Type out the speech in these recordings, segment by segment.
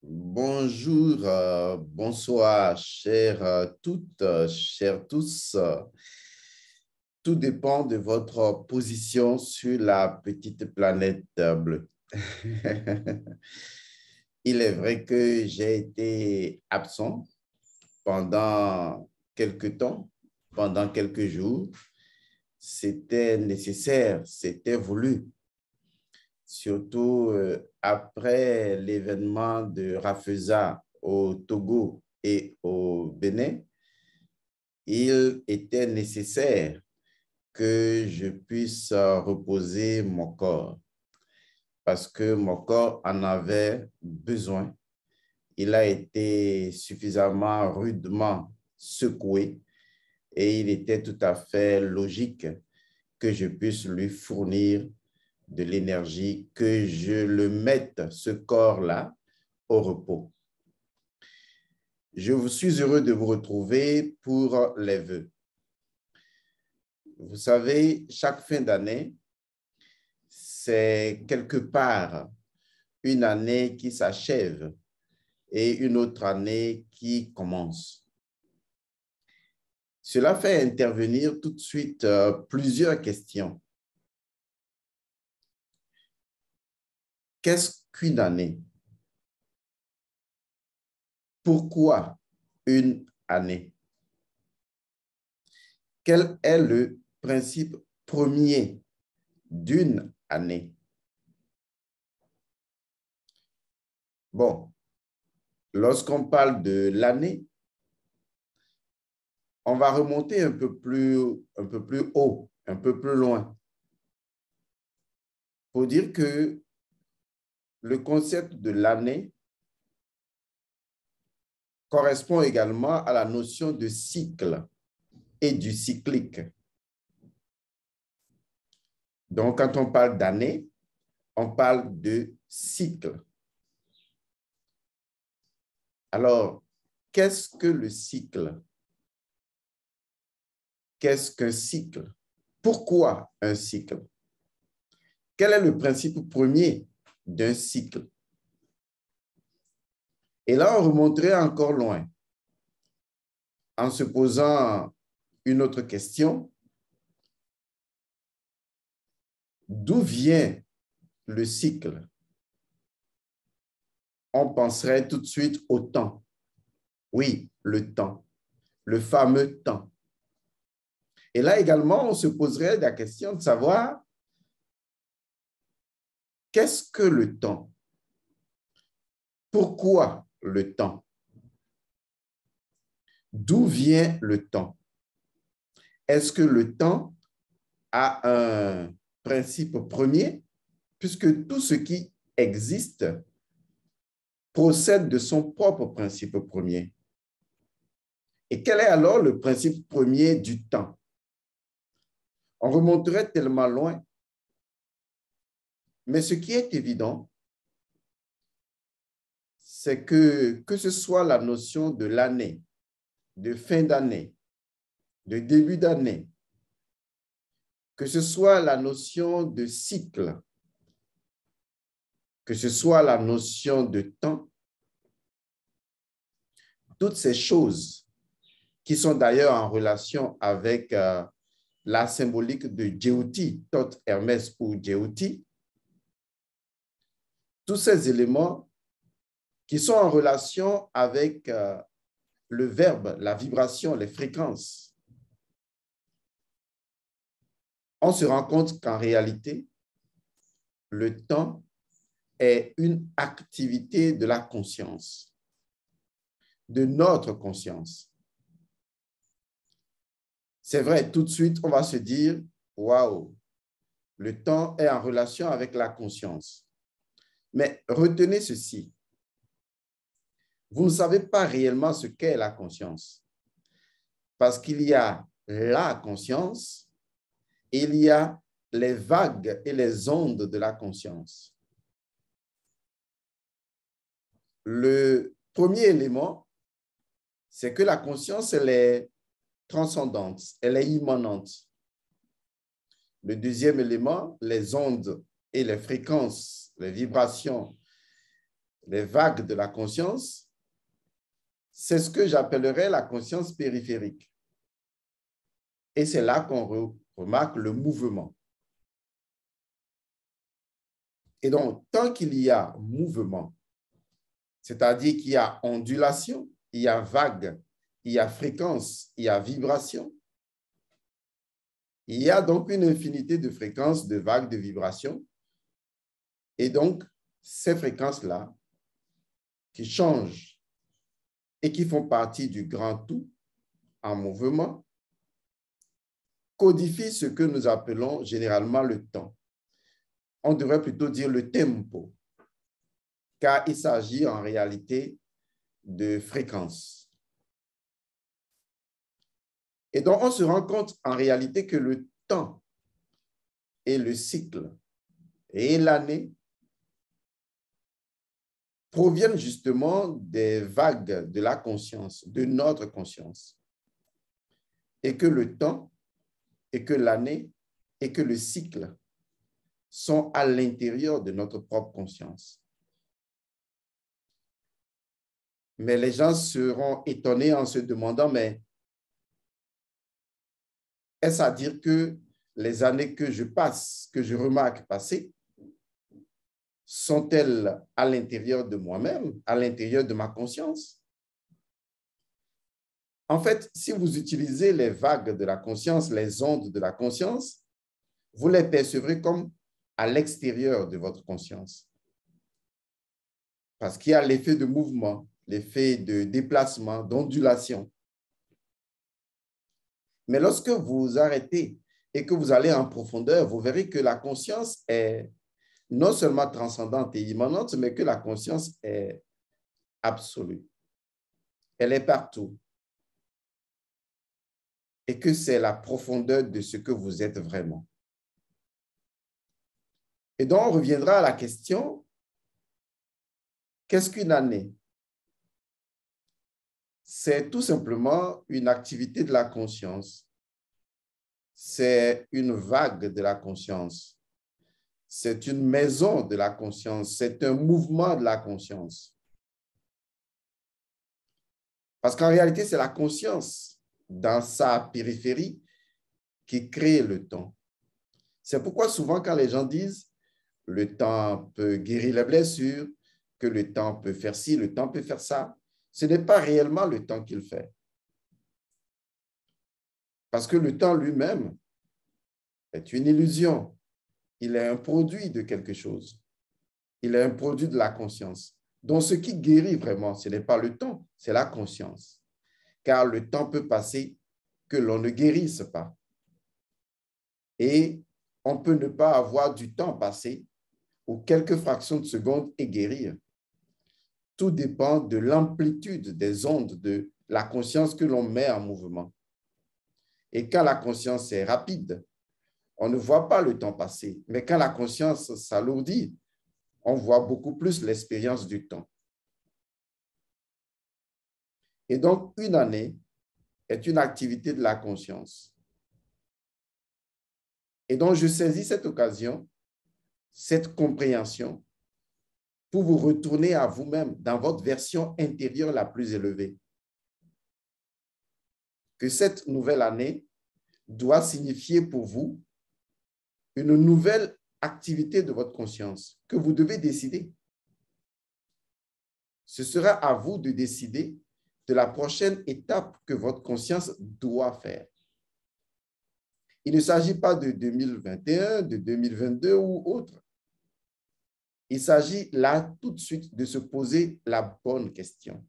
Bonjour, bonsoir, chères toutes, chers tous. Tout dépend de votre position sur la petite planète bleue. Il est vrai que j'ai été absent pendant quelques temps, pendant quelques jours. C'était nécessaire, c'était voulu, surtout après l'événement de Rafeza au Togo et au Bénin. Il était nécessaire que je puisse reposer mon corps parce que mon corps en avait besoin. Il a été suffisamment rudement secoué et il était tout à fait logique que je puisse lui fournir de l'énergie, que je le mette, ce corps-là, au repos. Je suis heureux de vous retrouver pour les vœux. Vous savez, chaque fin d'année, c'est quelque part une année qui s'achève et une autre année qui commence. Cela fait intervenir tout de suite plusieurs questions. Qu'est-ce qu'une année? Pourquoi une année? Quel est le principe premier d'une année? Bon, lorsqu'on parle de l'année, on va remonter un peu plus haut, un peu plus loin, pour dire que le concept de l'année correspond également à la notion de cycle et du cyclique. Donc, quand on parle d'année, on parle de cycle. Alors, qu'est-ce que le cycle? Qu'est-ce qu'un cycle? Pourquoi un cycle? Quel est le principe premier d'un cycle? Et là, on remonterait encore loin en se posant une autre question. D'où vient le cycle? On penserait tout de suite au temps. Oui, le temps, le fameux temps. Et là également, on se poserait la question de savoir qu'est-ce que le temps? Pourquoi le temps? D'où vient le temps? Est-ce que le temps a un principe premier, puisque tout ce qui existe procède de son propre principe premier? Et quel est alors le principe premier du temps? On remonterait tellement loin. Mais ce qui est évident, c'est que ce soit la notion de l'année, de fin d'année, de début d'année, que ce soit la notion de cycle, que ce soit la notion de temps, toutes ces choses qui sont d'ailleurs en relation avec la symbolique de Djéouti, Thoth, Hermès ou Djéouti, tous ces éléments qui sont en relation avec le verbe, la vibration, les fréquences, on se rend compte qu'en réalité, le temps est une activité de la conscience, de notre conscience. C'est vrai, tout de suite, on va se dire, waouh, le temps est en relation avec la conscience. Mais retenez ceci, vous ne savez pas réellement ce qu'est la conscience, parce qu'il y a la conscience et il y a les vagues et les ondes de la conscience. Le premier élément, c'est que la conscience, elle est transcendante, elle est immanente. Le deuxième élément, les ondes et les fréquences, les vibrations les vagues de la conscience, c'est ce que j'appellerais la conscience périphérique. Et c'est là qu'on remarque le mouvement. Et donc, tant qu'il y a mouvement, c'est-à-dire qu'il y a ondulation, il y a vague, il y a fréquence, il y a vibration, il y a donc une infinité de fréquences, de vagues, de vibrations. Et donc, ces fréquences-là qui changent et qui font partie du grand tout en mouvement, codifient ce que nous appelons généralement le temps. On devrait plutôt dire le tempo, car il s'agit en réalité de fréquences. Et donc, on se rend compte en réalité que le temps et le cycle et l'année proviennent justement des vagues de la conscience, de notre conscience. Et que le temps et que l'année et que le cycle sont à l'intérieur de notre propre conscience. Mais les gens seront étonnés en se demandant, mais est-ce à dire que les années que je passe, que je remarque passer, sont-elles à l'intérieur de moi-même, à l'intérieur de ma conscience? En fait, si vous utilisez les vagues de la conscience, les ondes de la conscience, vous les percevrez comme à l'extérieur de votre conscience. Parce qu'il y a l'effet de mouvement, l'effet de déplacement, d'ondulation. Mais lorsque vous arrêtez et que vous allez en profondeur, vous verrez que la conscience est non seulement transcendante et immanente, mais que la conscience est absolue. Elle est partout. Et que c'est la profondeur de ce que vous êtes vraiment. Et donc, on reviendra à la question, qu'est-ce qu'une année? C'est tout simplement une activité de la conscience. C'est une vague de la conscience. C'est une maison de la conscience. C'est un mouvement de la conscience. Parce qu'en réalité, c'est la conscience dans sa périphérie qui crée le temps. C'est pourquoi souvent quand les gens disent le temps peut guérir les blessures, que le temps peut faire ci, le temps peut faire ça, ce n'est pas réellement le temps qu'il fait. Parce que le temps lui-même est une illusion. Il est un produit de quelque chose. Il est un produit de la conscience. Donc, ce qui guérit vraiment, ce n'est pas le temps, c'est la conscience. Car le temps peut passer que l'on ne guérisse pas. Et on peut ne pas avoir du temps passé ou quelques fractions de secondes et guérir. Tout dépend de l'amplitude des ondes de la conscience que l'on met en mouvement. Et quand la conscience est rapide, on ne voit pas le temps passer. Mais quand la conscience s'alourdit, on voit beaucoup plus l'expérience du temps. Et donc, une année est une activité de la conscience. Et donc, je saisis cette occasion, cette compréhension, pour vous retourner à vous-même dans votre version intérieure la plus élevée. Que cette nouvelle année doit signifier pour vous une nouvelle activité de votre conscience que vous devez décider. Ce sera à vous de décider de la prochaine étape que votre conscience doit faire. Il ne s'agit pas de 2021, de 2022 ou autre. Il s'agit là tout de suite de se poser la bonne question.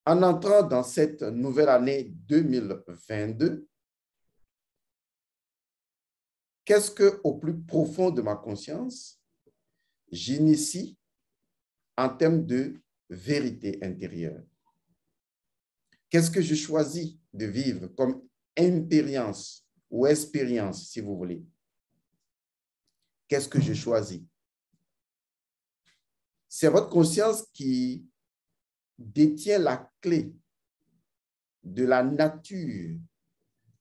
En entrant dans cette nouvelle année 2022, qu'est-ce que, au plus profond de ma conscience, j'initie en termes de vérité intérieure? Qu'est-ce que je choisis de vivre comme expérience ou expérience, si vous voulez? Qu'est-ce que je choisis? C'est votre conscience qui détient la clé de la nature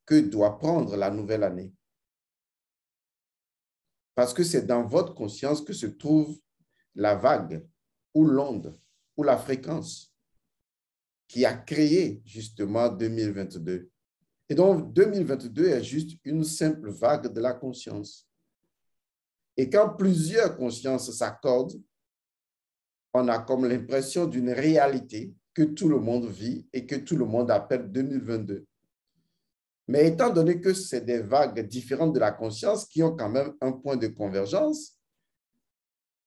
que doit prendre la nouvelle année. Parce que c'est dans votre conscience que se trouve la vague ou l'onde ou la fréquence qui a créé justement 2022. Et donc, 2022 est juste une simple vague de la conscience. Et quand plusieurs consciences s'accordent, on a comme l'impression d'une réalité que tout le monde vit et que tout le monde appelle 2022. Mais étant donné que c'est des vagues différentes de la conscience qui ont quand même un point de convergence,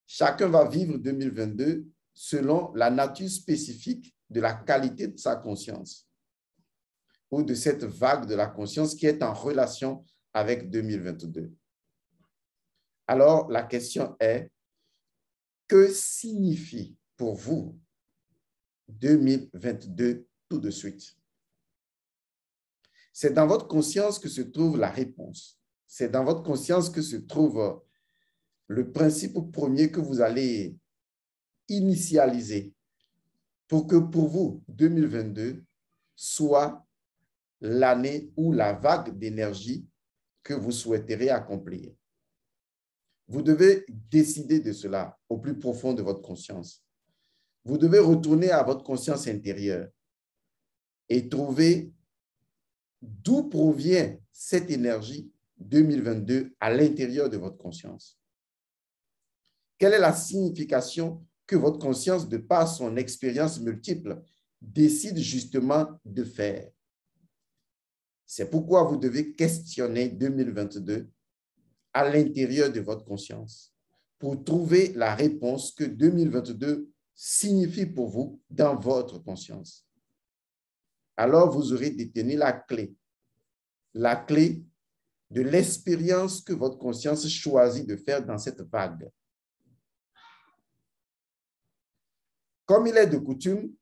chacun va vivre 2022 selon la nature spécifique de la qualité de sa conscience ou de cette vague de la conscience qui est en relation avec 2022. Alors, la question est, que signifie pour vous 2022 tout de suite? C'est dans votre conscience que se trouve la réponse. C'est dans votre conscience que se trouve le principe premier que vous allez initialiser pour que pour vous, 2022 soit l'année ou la vague d'énergie que vous souhaiterez accomplir. Vous devez décider de cela au plus profond de votre conscience. Vous devez retourner à votre conscience intérieure et trouver d'où provient cette énergie 2022 à l'intérieur de votre conscience. Quelle est la signification que votre conscience, de par son expérience multiple, décide justement de faire? C'est pourquoi vous devez questionner 2022 à l'intérieur de votre conscience pour trouver la réponse que 2022 signifie pour vous dans votre conscience. Alors, vous aurez détenu la clé de l'expérience que votre conscience choisit de faire dans cette vague. Comme il est de coutume,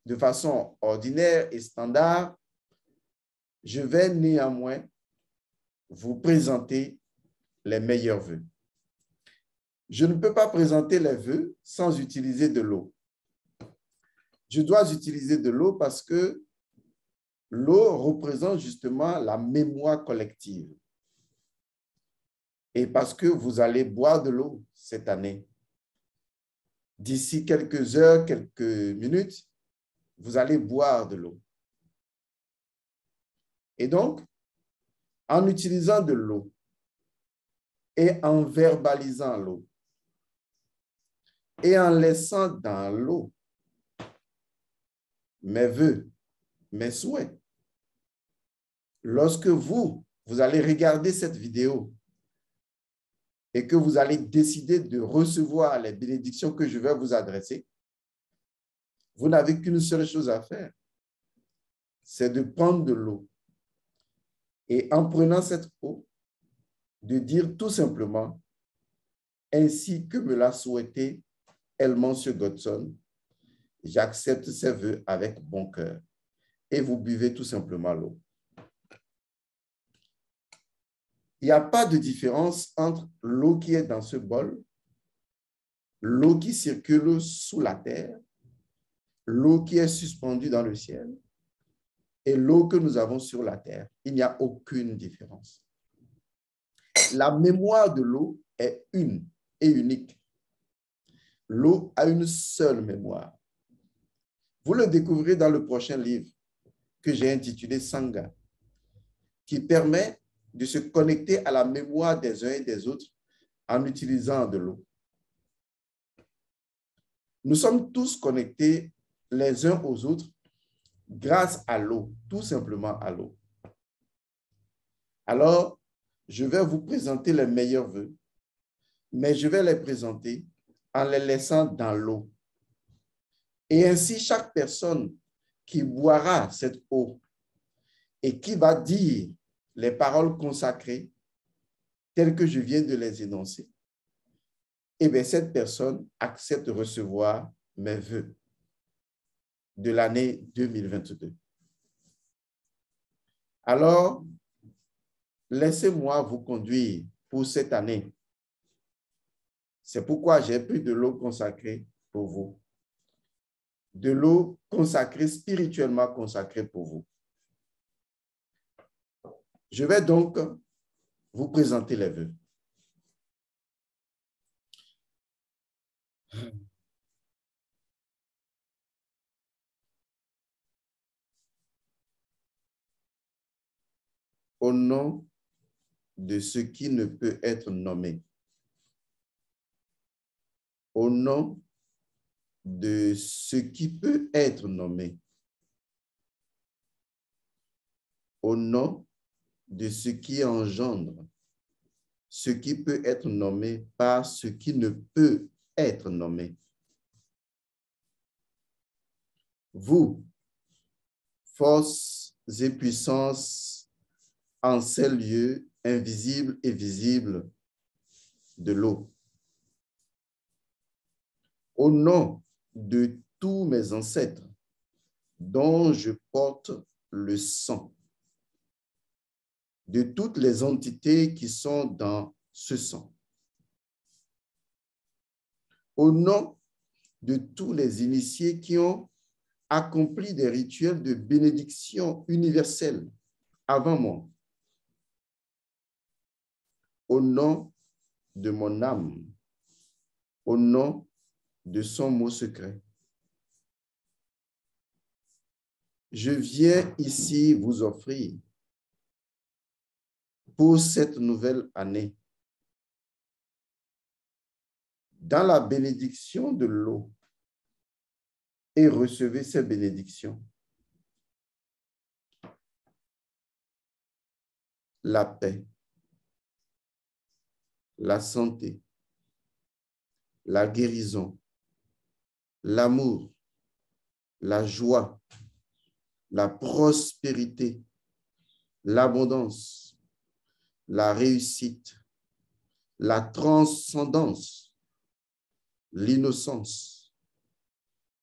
de façon ordinaire et standard, je vais néanmoins vous présenter les meilleurs vœux. Je ne peux pas présenter les vœux sans utiliser de l'eau. Je dois utiliser de l'eau parce que l'eau représente justement la mémoire collective. Et parce que vous allez boire de l'eau cette année. D'ici quelques heures, quelques minutes, vous allez boire de l'eau. Et donc, en utilisant de l'eau et en verbalisant l'eau et en laissant dans l'eau mes vœux, mes souhaits, lorsque vous allez regarder cette vidéo et que vous allez décider de recevoir les bénédictions que je vais vous adresser, vous n'avez qu'une seule chose à faire, c'est de prendre de l'eau. Et en prenant cette eau, de dire tout simplement, ainsi que me l'a souhaité Elmance Godson, j'accepte ces vœux avec bon cœur. Et vous buvez tout simplement l'eau. Il n'y a pas de différence entre l'eau qui est dans ce bol, l'eau qui circule sous la terre, l'eau qui est suspendue dans le ciel et l'eau que nous avons sur la terre. Il n'y a aucune différence. La mémoire de l'eau est une et unique. L'eau a une seule mémoire. Vous le découvrez dans le prochain livre que j'ai intitulé Sangha, qui permet de se connecter à la mémoire des uns et des autres en utilisant de l'eau. Nous sommes tous connectés les uns aux autres grâce à l'eau, tout simplement à l'eau. Alors, je vais vous présenter les meilleurs vœux, mais je vais les présenter en les laissant dans l'eau. Et ainsi, chaque personne qui boira cette eau et qui va dire les paroles consacrées telles que je viens de les énoncer, eh bien, cette personne accepte de recevoir mes vœux de l'année 2022. Alors, laissez-moi vous conduire pour cette année. C'est pourquoi j'ai pris de l'eau consacrée pour vous. De l'eau consacrée, spirituellement consacrée pour vous. Je vais donc vous présenter les vœux. Au nom de ce qui ne peut être nommé, au nom de ce qui peut être nommé, au nom de ce qui engendre ce qui peut être nommé par ce qui ne peut être nommé. Vous, forces et puissances en ces lieux invisibles et visibles de l'eau, au nom de tous mes ancêtres dont je porte le sang, de toutes les entités qui sont dans ce sang, au nom de tous les initiés qui ont accompli des rituels de bénédiction universelle avant moi, au nom de mon âme, au nom de son mot secret. Je viens ici vous offrir pour cette nouvelle année, dans la bénédiction de l'eau, et recevez ces bénédictions. La paix, la santé, la guérison, l'amour, la joie, la prospérité, l'abondance, la réussite, la transcendance, l'innocence,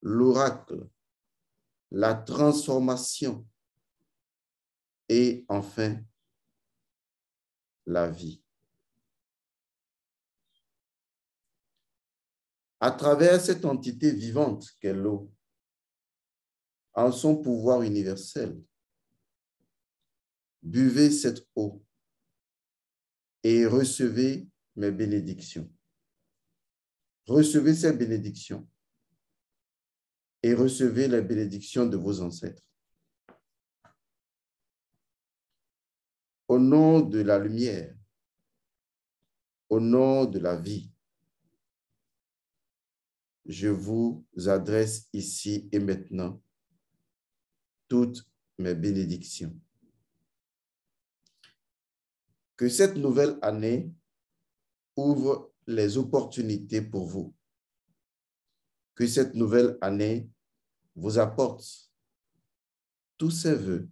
l'oracle, la transformation et enfin la vie. À travers cette entité vivante qu'est l'eau, en son pouvoir universel, buvez cette eau et recevez mes bénédictions. Recevez ces bénédictions et recevez les bénédictions de vos ancêtres. Au nom de la lumière, au nom de la vie, je vous adresse ici et maintenant toutes mes bénédictions. Que cette nouvelle année ouvre les opportunités pour vous. Que cette nouvelle année vous apporte tous ces vœux.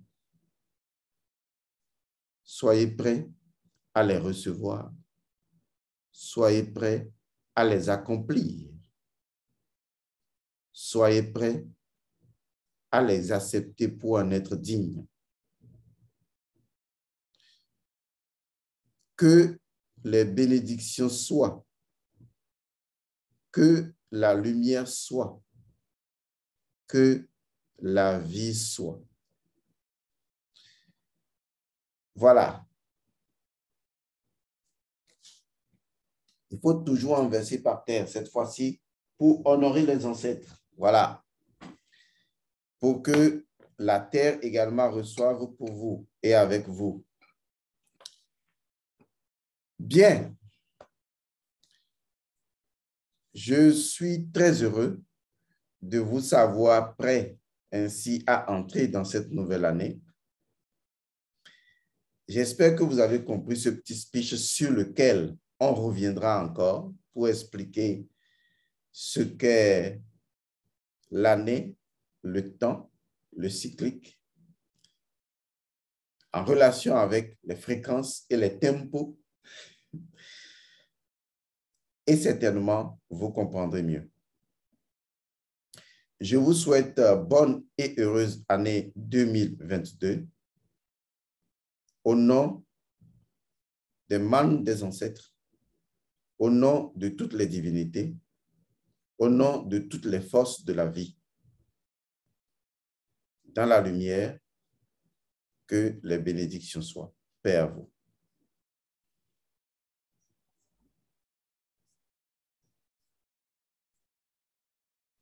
Soyez prêts à les recevoir. Soyez prêts à les accomplir. Soyez prêts à les accepter pour en être dignes. Que les bénédictions soient, que la lumière soit, que la vie soit. Voilà. Il faut toujours en verser par terre, cette fois-ci, pour honorer les ancêtres. Voilà. Pour que la terre également reçoive pour vous et avec vous. Bien. Je suis très heureux de vous savoir prêt ainsi à entrer dans cette nouvelle année. J'espère que vous avez compris ce petit speech sur lequel on reviendra encore pour expliquer ce qu'est l'année, le temps, le cyclique, en relation avec les fréquences et les tempos. Et certainement, vous comprendrez mieux. Je vous souhaite bonne et heureuse année 2022. Au nom des mânes des ancêtres, au nom de toutes les divinités, au nom de toutes les forces de la vie, dans la lumière, que les bénédictions soient. Paix à vous.